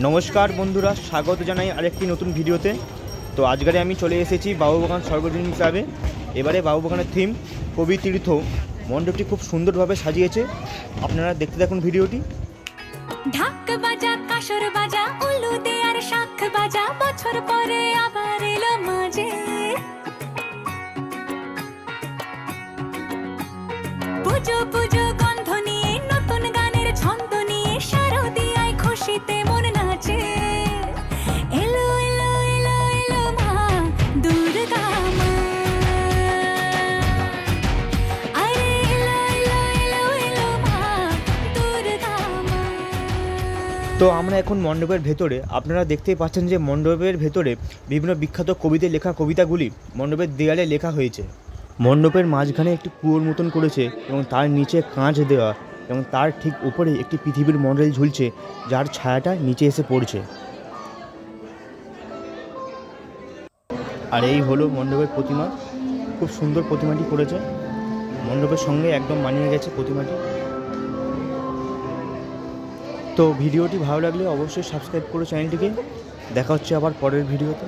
নমস্কার বন্ধুরা, স্বাগত জানাই আরেকটি নতুন ভিডিওতে। তো আজকে আমি চলে এসেছি বাবুবাগান সর্বজনীন ক্লাবে। এবারে বাবুবাগানের থিম কবি তীর্থ। মণ্ডপটি খুব সুন্দরভাবে সাজিয়েছে, আপনারা দেখতে দেখুন ভিডিওটি। ঢাক বাজা, কাসর বাজা, উলু দে আর শাখ বাজা, বছর পরে আবার এলো মাঝে। পুজো পুজো গন্ধ নিয়ে, নতুন গানের ছন্দ নিয়ে, শারদিয়ায় খুশিতে মন নাচে। এলো এলো এলো এলো মা দুর্গা মা, আরে এলো এলো এলো এলো মা দুর্গা মা। তো আমরা এখন মণ্ডপের ভেতরে, আপনারা দেখতেই পাচ্ছেন যে মণ্ডপের ভেতরে বিভিন্ন বিখ্যাত কবিদের লেখা কবিতাগুলি মণ্ডপের দেয়ালে লেখা হয়েছে। মণ্ডপের মাঝখানে একটি কুয়োর মতন করেছে এবং তার নিচে কাঁচ দেওয়া, এবং তার ঠিক উপরে একটি পৃথিবীর মডেল ঝুলছে, যার ছায়াটা নিচে এসে পড়ছে। আর এই হলো মণ্ডপের প্রতিমা, খুব সুন্দর প্রতিমাটি করেছে, মণ্ডপের সঙ্গে একদম মানিয়ে গেছে প্রতিমাটি। তো ভিডিওটি ভালো লাগলে অবশ্যই সাবস্ক্রাইব করো চ্যানেলটিকে। দেখা হচ্ছে আবার পরের ভিডিওতে।